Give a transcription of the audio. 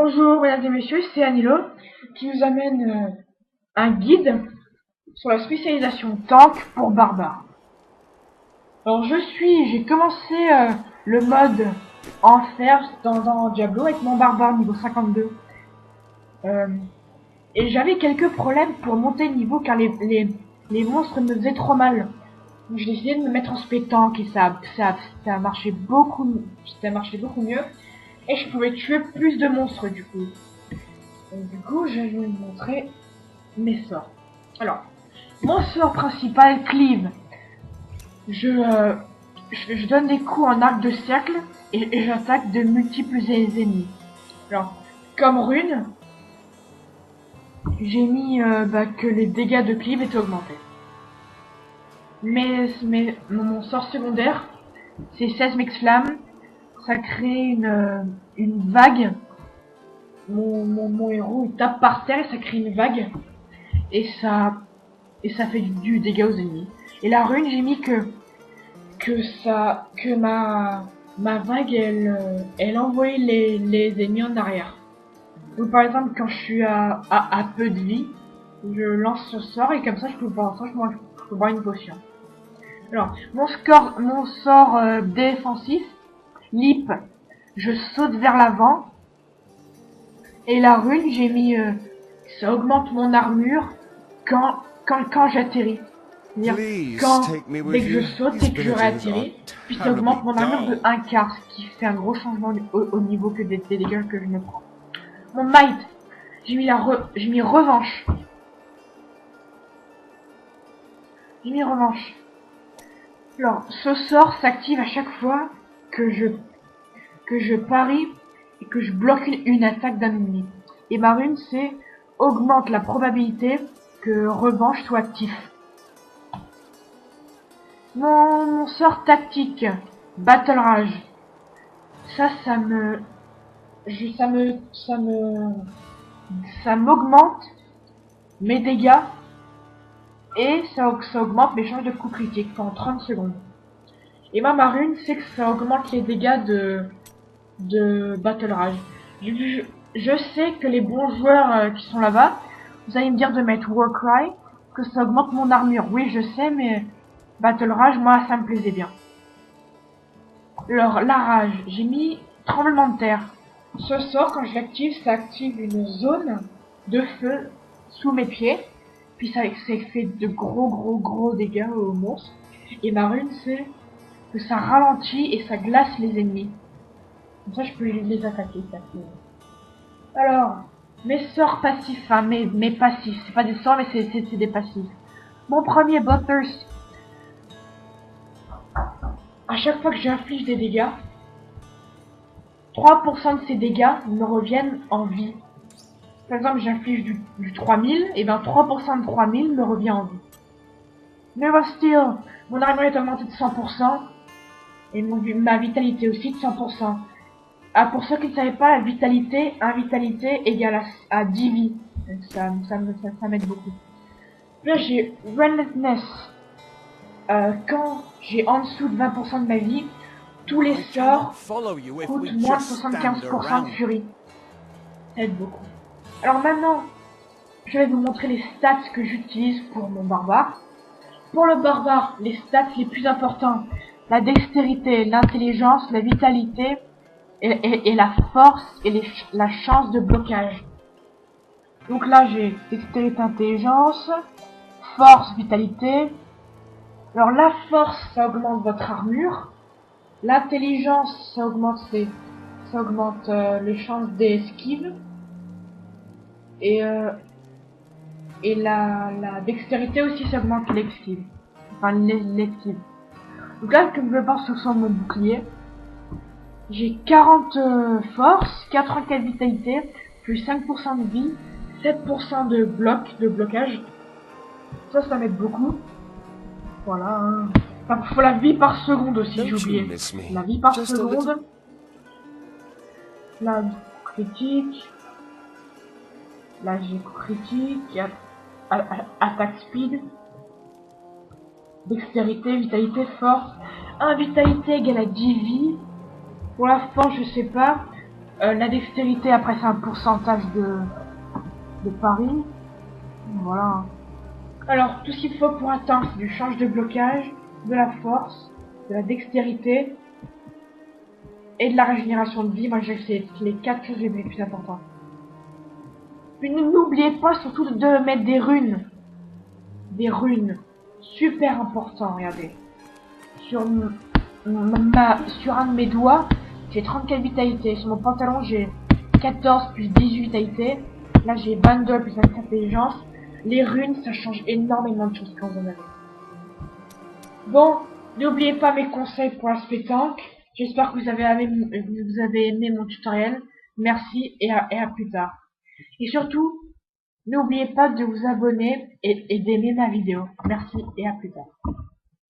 Bonjour mesdames et messieurs, c'est Anilo qui nous amène un guide sur la spécialisation tank pour barbares. Alors j'ai commencé le mode enfer dans Diablo avec mon barbare niveau 52. Et j'avais quelques problèmes pour monter le niveau car les monstres me faisaient trop mal. Donc j'ai décidé de me mettre en spé tank et ça marchait beaucoup mieux. Et je pouvais tuer plus de monstres du coup. Donc du coup, je vais vous montrer mes sorts. Alors, mon sort principal, Cleave. Je donne des coups en arc de cercle et j'attaque de multiples ennemis. Alors, comme rune, j'ai mis que les dégâts de Cleave étaient augmentés. Mais mon sort secondaire, c'est Seismic Flamme. Ça crée une vague. Mon héros il tape par terre et ça crée une vague. Et ça fait du dégât aux ennemis. Et la rune, j'ai mis que ma vague, elle envoyait les ennemis en arrière. Donc par exemple, quand je suis à peu de vie, je lance ce sort et comme ça, je peux boire une potion. Alors, mon sort défensif, Leap, je saute vers l'avant. Et la rune, j'ai mis, ça augmente mon armure quand j'atterris. C'est-à-dire dès que je saute et que je réatterris, puis ça augmente mon armure de 1/4, ce qui fait un gros changement au niveau que des dégâts que je me prends. Mon might, j'ai mis revanche. Alors, ce sort s'active à chaque fois que je parie et que je bloque une attaque d'un ennemi. Et ma rune, c'est augmente la probabilité que revanche soit actif. Mon sort tactique, Battle Rage. Ça m'augmente mes dégâts et ça augmente mes chances de coup critique pendant 30 secondes. Et ma rune, c'est que ça augmente les dégâts de Battle Rage. Je sais que les bons joueurs qui sont là-bas, vous allez me dire de mettre Warcry, que ça augmente mon armure. Oui, je sais, mais Battle Rage, moi, ça me plaisait bien. Alors, la rage, j'ai mis tremblement de terre. Ce sort, quand je l'active, ça active une zone de feu sous mes pieds. Puis ça fait de gros dégâts aux monstres. Et ma rune, c'est que ça ralentit et ça glace les ennemis. Comme ça, je peux les attaquer. Alors, mes sorts passifs, enfin mes passifs, c'est pas des sorts, mais c'est des passifs. Mon premier, Bloodthirst. À chaque fois que j'inflige des dégâts, 3% de ces dégâts me reviennent en vie. Par exemple, j'inflige du 3000, et ben 3% de 3000 me revient en vie. Never Steel, mon armure est augmentée de 100%, et ma vitalité aussi de 100%. Ah, pour ceux qui ne savaient pas, vitalité égale à 10 vies. Donc ça m'aide beaucoup. Là, j'ai Relentless. Quand j'ai en dessous de 20% de ma vie, tous les sorts coûtent moins de 75% de furie. Ça aide beaucoup. Alors maintenant, je vais vous montrer les stats que j'utilise pour mon barbare. Pour le barbare, les stats les plus importants, la dextérité, l'intelligence, la vitalité et la force et la chance de blocage. Donc là, j'ai dextérité, intelligence, force, vitalité. Alors la force, ça augmente votre armure. L'intelligence, ça augmente les chances d'esquive. Et la dextérité aussi, ça augmente l'esquive. Enfin, l'esquive. Donc là, comme je pense sur mon bouclier, j'ai 40 force, 84 vitalité, plus 5% de vie, 7% de blocage. Ça m'aide beaucoup. Voilà. Hein. Enfin, faut la vie par seconde aussi, j'ai oublié. La vie par seconde. La critique. Là, j'ai critique. Attaque speed. Dextérité, vitalité, force. 1 vitalité égale à 10 vies. Pour la force, je sais pas. La dextérité, après, c'est un pourcentage de pari. Voilà. Alors, tout ce qu'il faut pour atteindre, c'est du change de blocage, de la force, de la dextérité et de la régénération de vie. Moi, j'ai fait les 4 choses les plus importantes. Puis n'oubliez pas surtout de mettre des runes. Des runes. Super important, regardez. Sur sur un de mes doigts, j'ai 34 vitalité. Sur mon pantalon, j'ai 14 plus 18 vitalité. Là, j'ai 22 plus 24 intelligence. Les runes, ça change énormément de choses quand vous en avez. Bon, n'oubliez pas mes conseils pour l'aspect tank. J'espère que vous avez aimé mon tutoriel. Merci et à plus tard. Et surtout, n'oubliez pas de vous abonner et d'aimer ma vidéo. Merci et à plus tard.